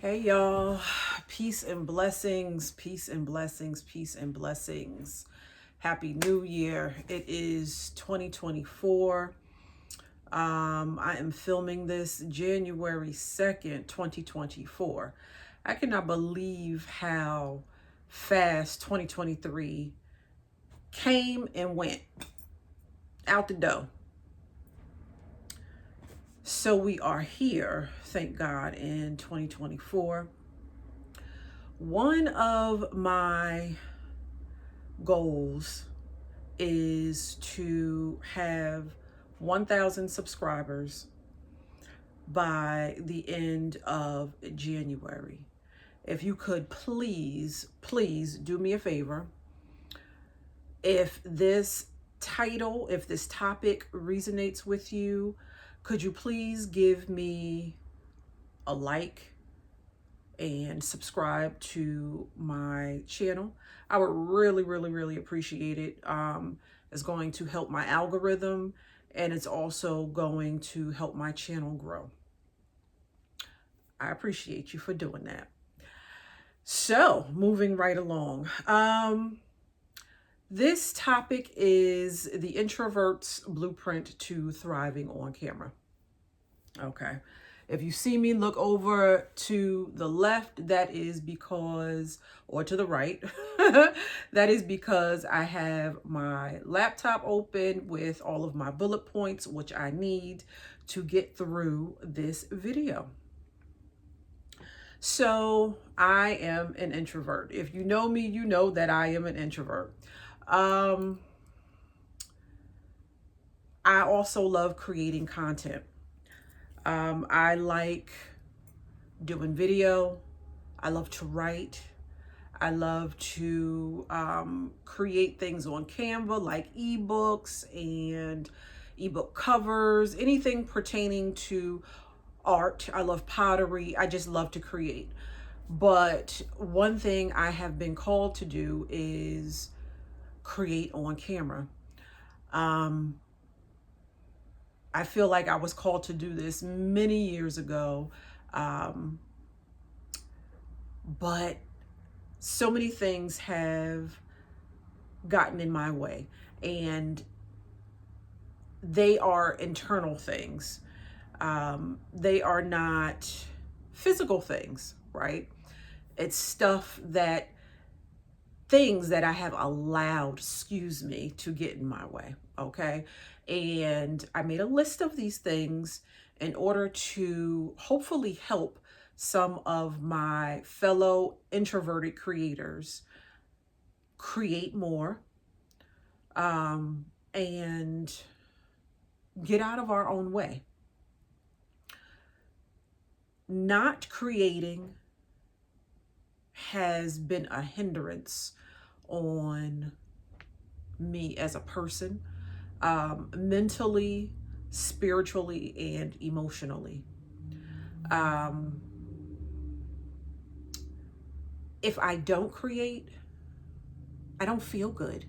Hey y'all, peace and blessings, peace and blessings, peace and blessings. Happy New Year. It is 2024. I am filming this January 2nd, 2024. I cannot believe how fast 2023 came and went out the door. So we are here, thank God, in 2024. One of my goals is to have 1,000 subscribers by the end of January. If you could please do me a favor. If this title, if this topic resonates with you, could you please give me a like and subscribe to my channel? I would really appreciate it. It's going to help my algorithm, and it's also going to help my channel grow. I appreciate you for doing that. So moving right along. This topic is the introvert's blueprint to thriving on camera. Okay. If you see me look over to the left, that is because, or to the right, that is because I have my laptop open with all of my bullet points, which I need to get through this video. So I am an introvert. If you know me, you know that I am an introvert. I also love creating content. I like doing video. I love to write. I love to create things on Canva like ebooks and ebook covers, anything pertaining to art. I love pottery. I just love to create. But one thing I have been called to do is create on camera. I feel like I was called to do this many years ago, but so many things have gotten in my way, and they are internal things. They are not physical things, right? It's things that I have allowed, to get in my way, okay? And I made a list of these things in order to hopefully help some of my fellow introverted creators create more, and get out of our own way. Not creating has been a hindrance on me as a person, mentally, spiritually, and emotionally. If I don't create, I don't feel good.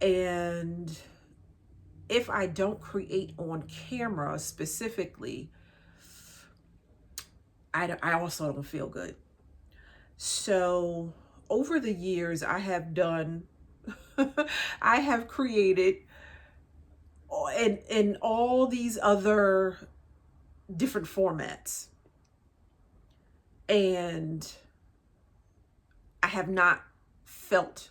And if I don't create on camera specifically, I also don't feel good. So over the years, I have created in all these other different formats, and I have not felt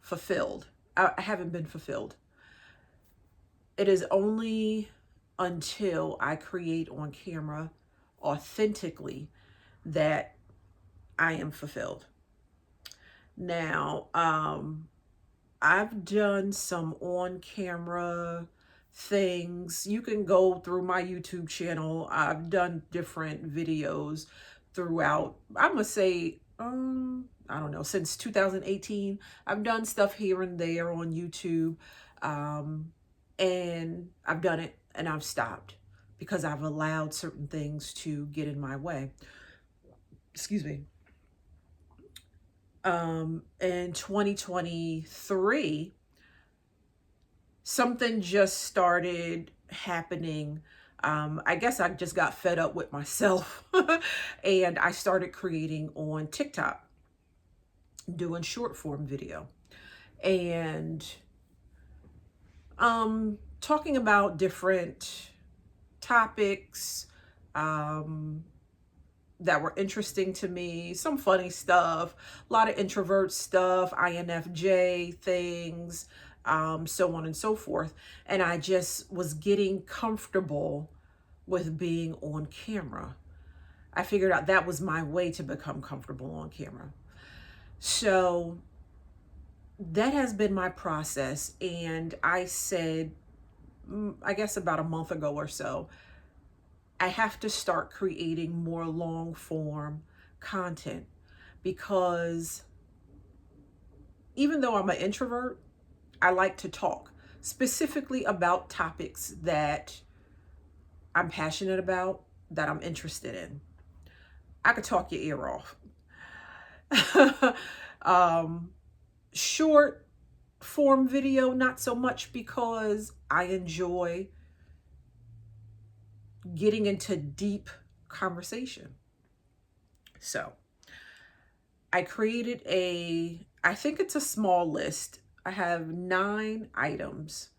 fulfilled. I haven't been fulfilled. It is only until I create on camera authentically that I am fulfilled. Now, I've done some on-camera things. You can go through my YouTube channel. I've done different videos throughout, I'm gonna say, I don't know, since 2018. I've done stuff here and there on YouTube, and I've done it and I've stopped because I've allowed certain things to get in my way. Excuse me. In 2023, something just started happening I guess I just got fed up with myself and I started creating on TikTok, doing short form video and talking about different topics that were interesting to me, some funny stuff, a lot of introvert stuff, INFJ things, so on and so forth. And I just was getting comfortable with being on camera. I figured out that was my way to become comfortable on camera. So that has been my process. And I said, I guess about a month ago or so, I have to start creating more long form content because even though I'm an introvert, I like to talk specifically about topics that I'm passionate about, that I'm interested in. I could talk your ear off. Short form video, not so much, because I enjoy getting into deep conversation. So I created I think it's a small list. I have 9 items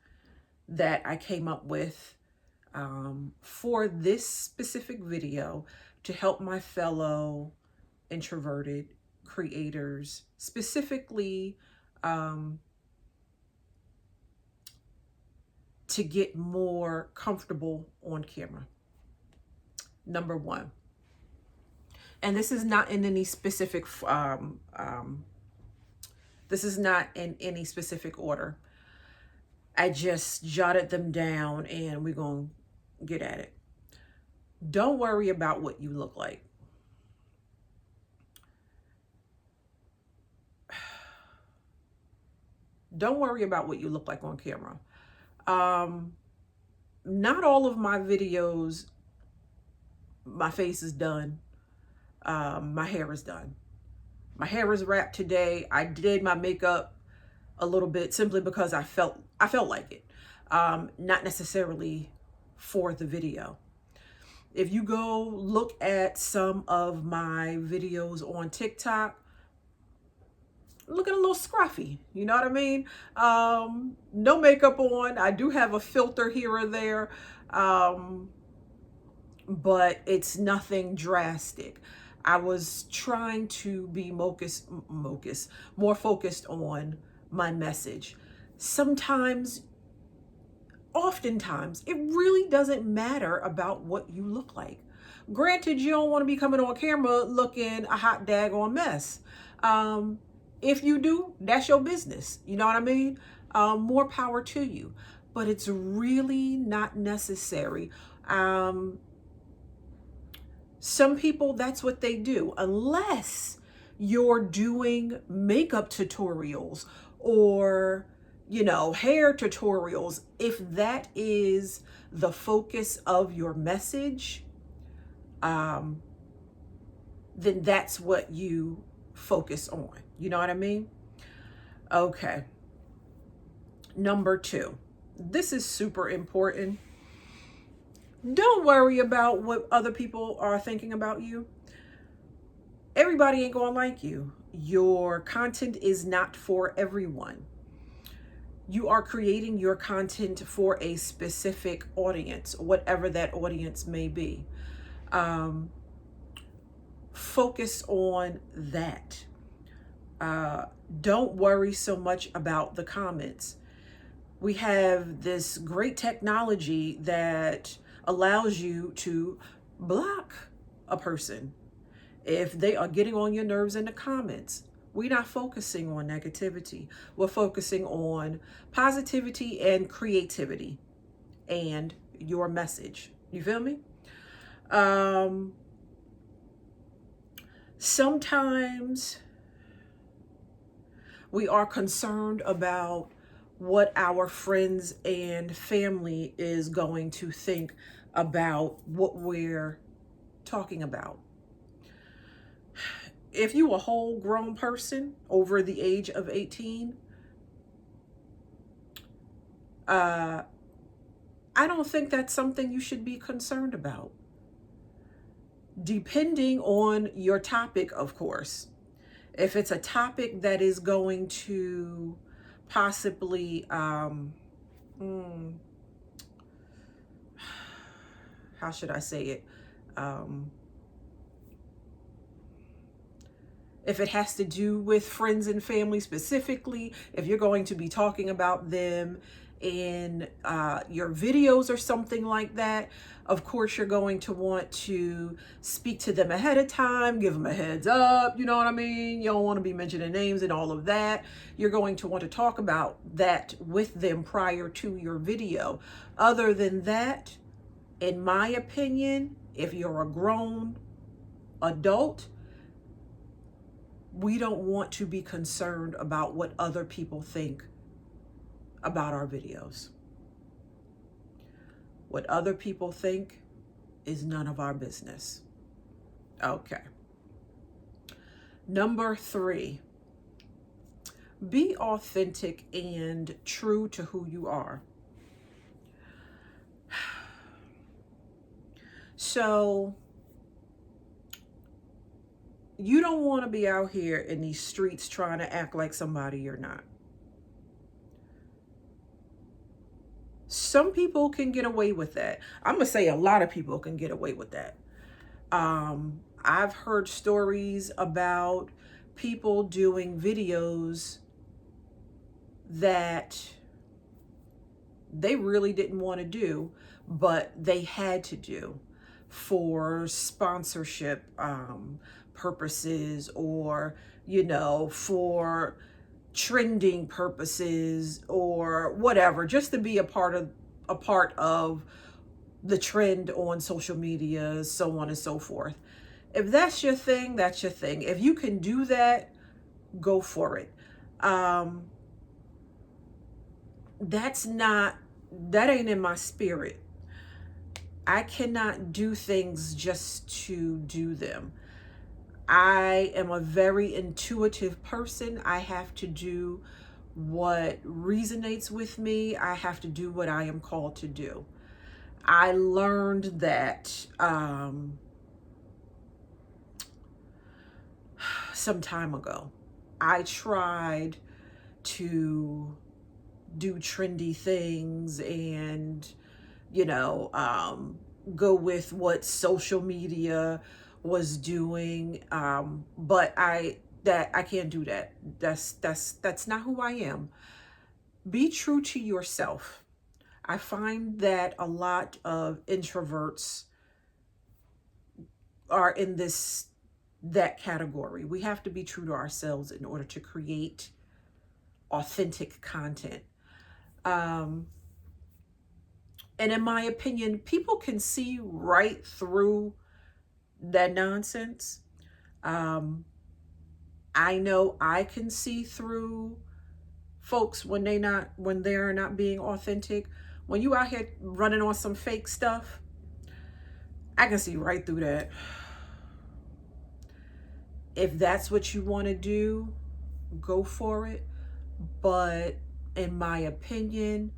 that I came up with for this specific video to help my fellow introverted creators, specifically to get more comfortable on camera. Number 1, and this is not in any specific this is not in any specific order. I just jotted them down and we're going to get at it. Don't worry about what you look like. Don't worry about what you look like on camera. Not all of my videos, my face is done. My hair is done. My hair is wrapped today. I did my makeup a little bit simply because I felt like it. Not necessarily for the video. If you go look at some of my videos on TikTok, looking a little scruffy, you know what I mean? No makeup on. I do have a filter here or there, but it's nothing drastic. I was trying to be more focused on my message. Oftentimes, it really doesn't matter about what you look like. Granted, you don't want to be coming on camera looking a hot daggone mess. If you do, that's your business. You know what I mean? More power to you. But it's really not necessary. Some people, that's what they do. Unless you're doing makeup tutorials or, hair tutorials. If that is the focus of your message, then that's what you focus on. You know what I mean? Okay. Number 2. This is super important. Don't worry about what other people are thinking about you. Everybody ain't gonna like you. Your content is not for everyone. You are creating your content for a specific audience, whatever that audience may be. Focus on that. Don't worry so much about the comments. We have this great technology that allows you to block a person if they are getting on your nerves in the comments. We're not focusing on negativity. We're focusing on positivity and creativity and your message. You feel me? Sometimes we are concerned about what our friends and family is going to think about what we're talking about. If you a whole grown person over the age of 18, I don't think that's something you should be concerned about. Depending on your topic, of course. If it's a topic that is going to possibly, mm, how should I say it? Um, if it has to do with friends and family specifically, if you're going to be talking about them in your videos or something like that, of course you're going to want to speak to them ahead of time, give them a heads up, you know what I mean? You don't want to be mentioning names and all of that. You're going to want to talk about that with them prior to your video. Other than that, in my opinion, if you're a grown adult, we don't want to be concerned about what other people think about our videos. What other people think is none of our business. Okay. Number 3, be authentic and true to who you are. So, you don't want to be out here in these streets trying to act like somebody you're not. Some people can get away with that. I'm going to say a lot of people can get away with that. I've heard stories about people doing videos that they really didn't want to do, but they had to do for sponsorship purposes, or, you know, for trending purposes or whatever, just to be a part of the trend on social media, so on and so forth. If that's your thing, that's your thing. If you can do that, go for it. That ain't in my spirit. I cannot do things just to do them. I am a very intuitive person. I have to do what resonates with me. I have to do what I am called to do. I learned that some time ago. I tried to do trendy things and, you know, go with what social media was doing. But I can't do that. That's not who I am. Be true to yourself. I find that a lot of introverts are in that category. We have to be true to ourselves in order to create authentic content. And in my opinion, people can see right through that nonsense. I know I can see through folks when they're not being authentic. When you out here running on some fake stuff, I can see right through that. If that's what you want to do, go for it. But in my opinion,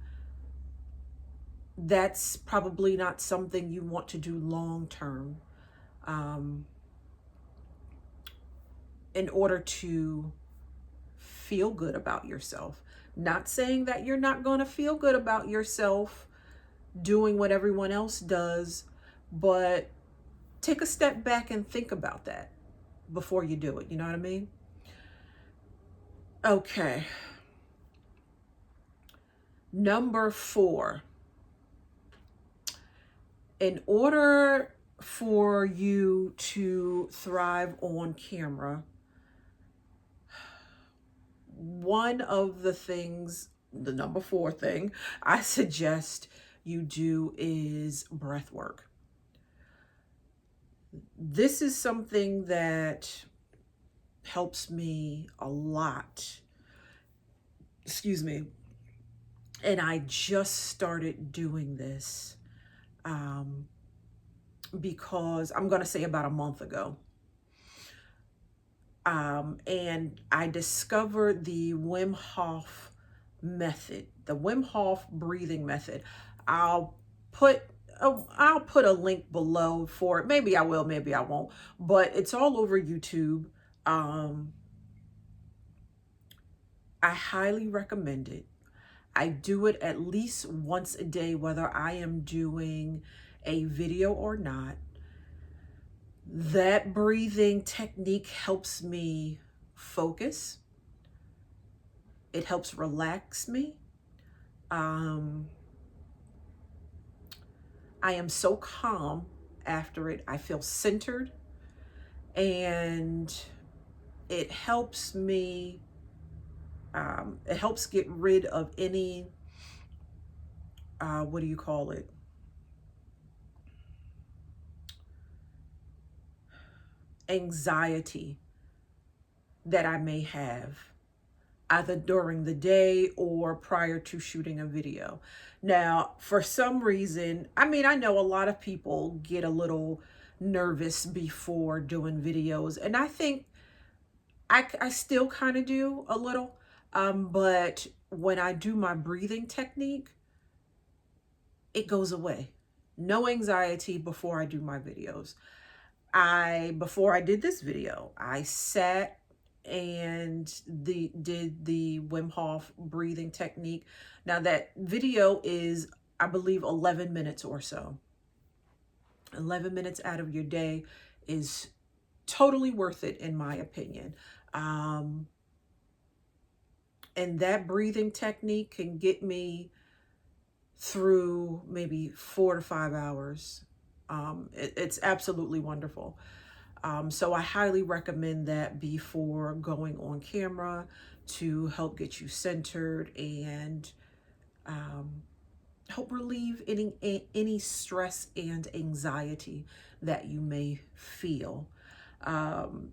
that's probably not something you want to do long term. In order to feel good about yourself. Not saying that you're not going to feel good about yourself doing what everyone else does, but take a step back and think about that before you do it. You know what I mean? Okay. Number 4. In order for you to thrive on camera, one of the things, the number 4 thing I suggest you do is breath work. This is something that helps me a lot. Excuse me. And I just started doing this because I'm going to say about a month ago. And I discovered the Wim Hof method, the Wim Hof breathing method. I'll put I'll put a link below for it. Maybe I will, maybe I won't. But it's all over YouTube. Um, I highly recommend it. I do it at least once a day, whether I am doing a video or not. That breathing technique helps me focus. It helps relax me. Um, I am so calm after it. I feel centered, and it helps me, it helps get rid of any, what do you call it? Anxiety that I may have either during the day or prior to shooting a video. Now, for some reason, I mean, I know a lot of people get a little nervous before doing videos, and I think I still kind of do a little. But when I do my breathing technique, it goes away. No anxiety before I do my videos. Before I did this video, I sat and did the Wim Hof breathing technique. Now that video is, I believe, 11 minutes or so. 11 minutes out of your day is totally worth it, in my opinion. Um, and that breathing technique can get me through maybe 4 to 5 hours. It's absolutely wonderful. So I highly recommend that before going on camera to help get you centered and um, help relieve any stress and anxiety that you may feel.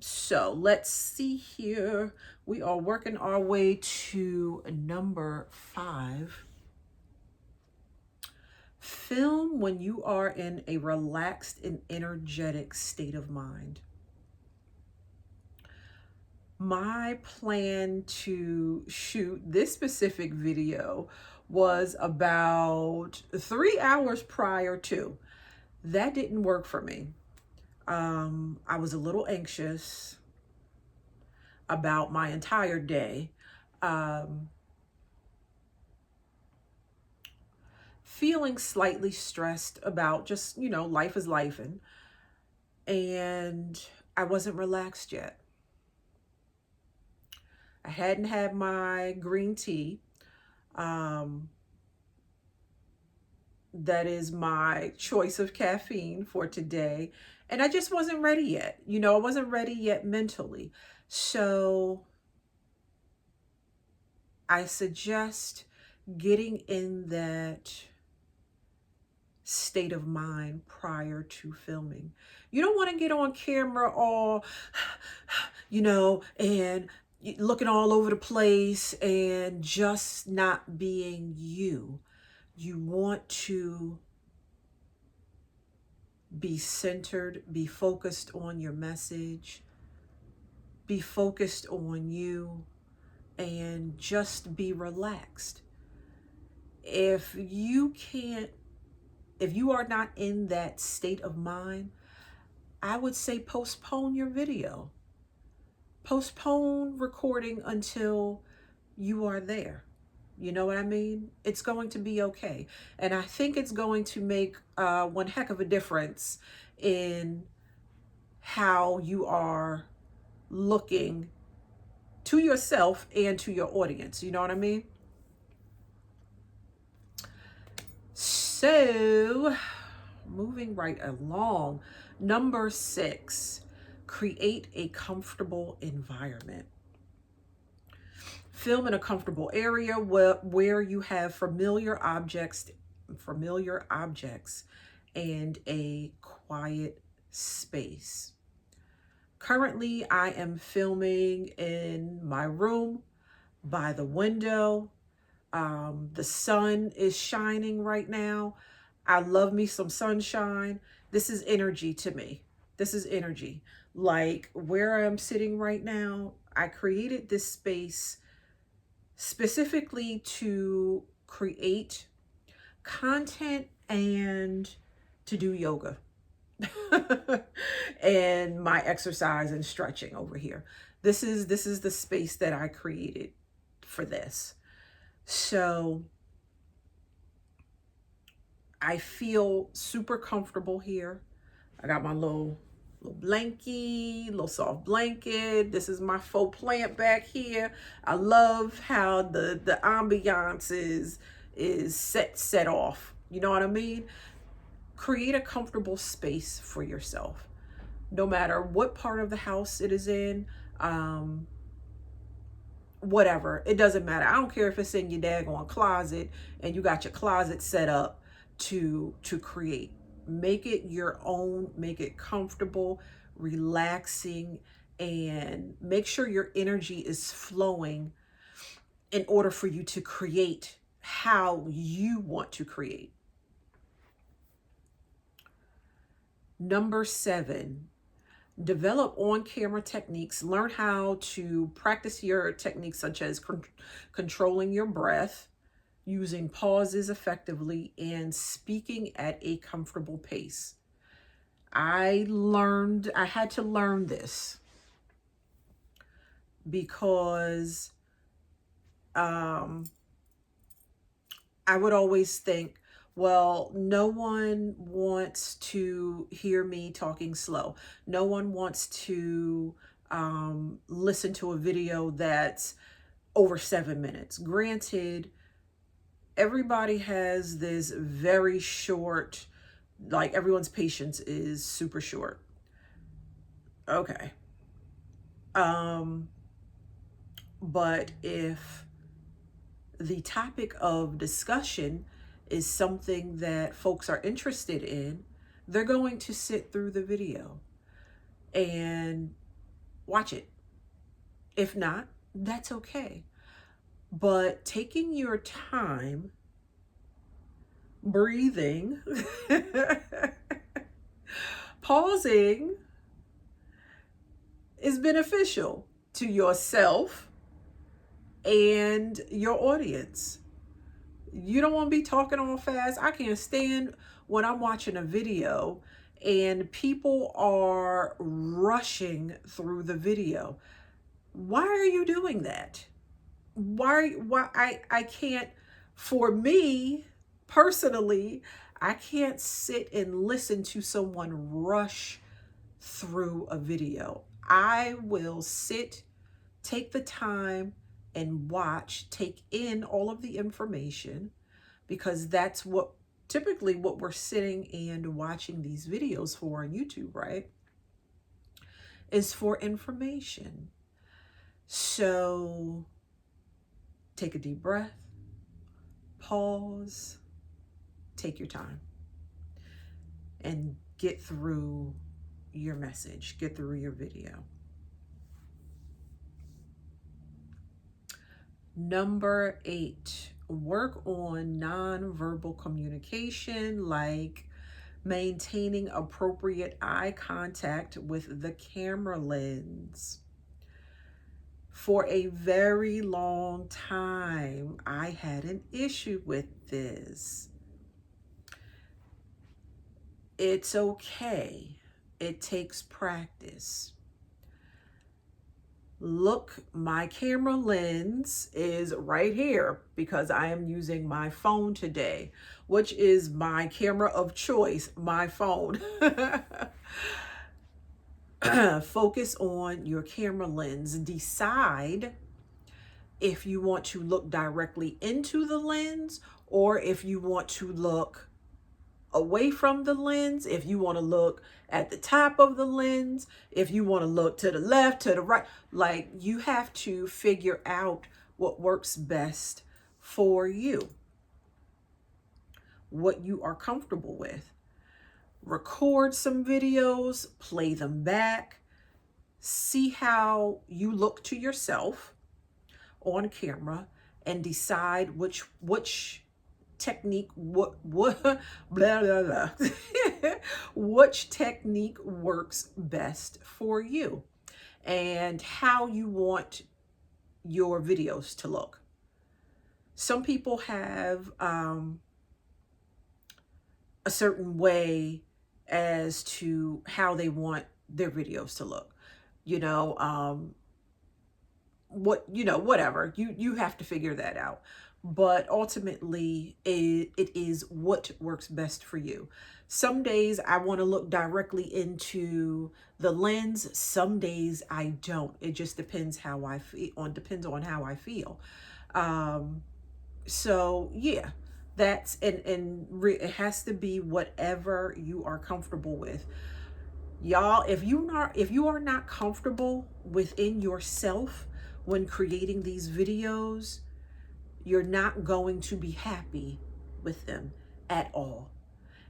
So let's see here. We are working our way to number 5. Film when you are in a relaxed and energetic state of mind. My plan to shoot this specific video was about 3 hours prior to. That didn't work for me. I was a little anxious about my entire day. Feeling slightly stressed about just, life is lifing. And I wasn't relaxed yet. I hadn't had my green tea. That is my choice of caffeine for today. And I just wasn't ready yet. I wasn't ready yet mentally. So I suggest getting in that state of mind prior to filming. You don't want to get on camera all, and looking all over the place and just not being you. You want to be centered, be focused on your message, be focused on you, and just be relaxed. If you are not in that state of mind, I would say postpone your video. Postpone recording until you are there. You know what I mean? It's going to be okay. And I think it's going to make one heck of a difference in how you are looking to yourself and to your audience. You know what I mean? So, moving right along. Number 6, create a comfortable environment. Film in a comfortable area where you have familiar objects and a quiet space. Currently, I am filming in my room by the window. The sun is shining right now. I love me some sunshine. This is energy to me. This is energy. Like where I'm sitting right now, I created this space specifically to create content and to do yoga and my exercise and stretching over here. This is the space that I created for this. So I feel super comfortable here. I got my little blankie, little soft blanket. This is my faux plant back here. I love how the ambiance is set off. You know what I mean? Create a comfortable space for yourself, no matter what part of the house it is in. Whatever, it doesn't matter. I don't care if it's in your daggone closet and you got your closet set up to create. Make it your own, make it comfortable, relaxing, and make sure your energy is flowing in order for you to create how you want to create. Number 7, develop on-camera techniques. Learn how to practice your techniques such as controlling your breath, using pauses effectively, and speaking at a comfortable pace. I had to learn this because I would always think, well, no one wants to hear me talking slow. No one wants to listen to a video that's over 7 minutes. Granted, everybody has this very short, like everyone's patience is super short. Okay. But if the topic of discussion is something that folks are interested in, they're going to sit through the video and watch it. If not, that's okay. But taking your time, breathing, pausing is beneficial to yourself and your audience. You don't want to be talking all fast. I can't stand when I'm watching a video and people are rushing through the video. Why are you doing that? Why I can't, for me personally, I can't sit and listen to someone rush through a video. I will sit, take the time and watch, take in all of the information, because that's what typically what we're sitting and watching these videos for on YouTube, right? Is for information. So take a deep breath, pause, take your time, and get through your message, get through your video. Number 8, work on nonverbal communication, like maintaining appropriate eye contact with the camera lens. For a very long time, I had an issue with this. It's okay. It takes practice. Look, my camera lens is right here because I am using my phone today, which is my camera of choice, my phone. Focus on your camera lens. Decide if you want to look directly into the lens or if you want to look away from the lens, if you want to look at the top of the lens, if you want to look to the left, to the right. Like, you have to figure out what works best for you, what you are comfortable with. Record some videos, play them back, see how you look to yourself on camera, and decide which technique, what blah blah blah which technique works best for you and how you want your videos to look. Some people have a certain way as to how they want their videos to look. You know, whatever. You have to figure that out. But ultimately, it is what works best for you. Some days I want to look directly into the lens. Some days I don't. It just depends how I feel. Depends on how I feel. So yeah, that's it has to be whatever you are comfortable with. Y'all, if you are not comfortable within yourself when creating these videos, you're not going to be happy with them at all.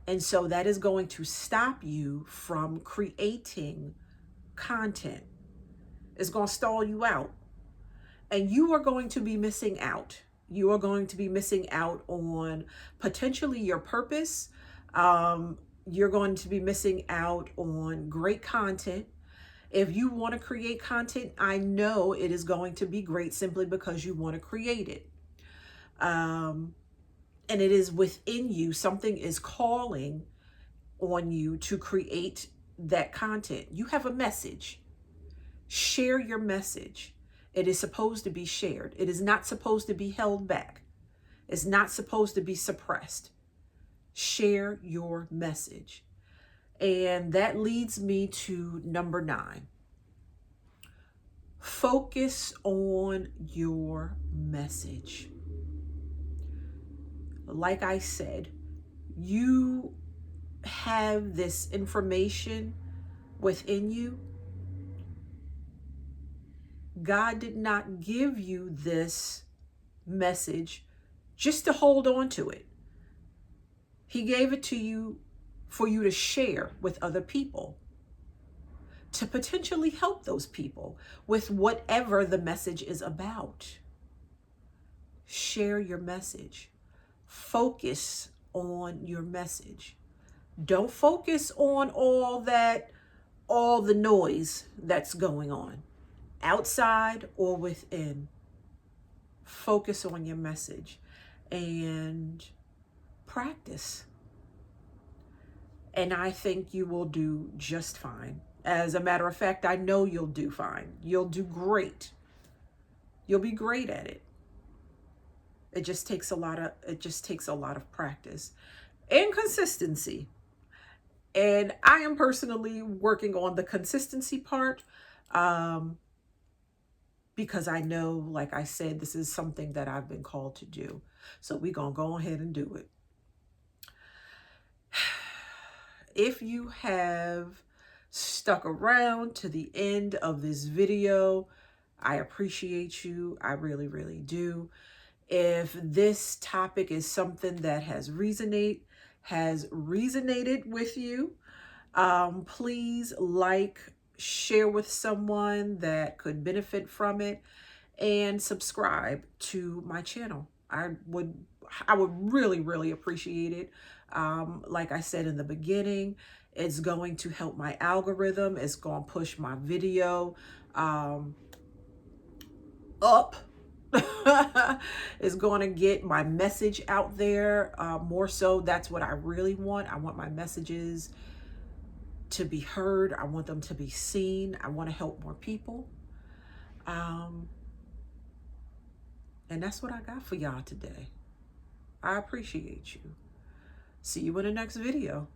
And so that is going to stop you from creating content. It's going to stall you out. And you are going to be missing out. You are going to be missing out on potentially your purpose. You're going to be missing out on great content. If you want to create content, I know it is going to be great simply because you want to create it. And it is within you. Something is calling on you to create that content. You have a message. Share your message. It is supposed to be shared. It is not supposed to be held back. It's not supposed to be suppressed. Share your message. And that leads me to number 9. Focus on your message. Like I said, you have this information within you. God did not give you this message just to hold on to it. He gave it to you for you to share with other people, to potentially help those people with whatever the message is about. Share your message. Focus on your message. Don't focus on all the noise that's going on, outside or within. Focus on your message and practice. And I think you will do just fine. As a matter of fact, I know you'll do fine. You'll do great. You'll be great at it. It just takes a lot of practice and consistency. And I am personally working on the consistency part, because I know, like I said, this is something that I've been called to do. So we're going to go ahead and do it. If you have stuck around to the end of this video, I appreciate you. I really, really do. If this topic is something that has resonated with you, please share with someone that could benefit from it, and subscribe to my channel. I would really, really appreciate it. Like I said in the beginning, it's going to help my algorithm. It's going to push my video up. It's going to get my message out there more so. That's what I really want. I want my messages to be heard. I want them to be seen. I want to help more people. And that's what I got for y'all today. I appreciate you. See you in the next video.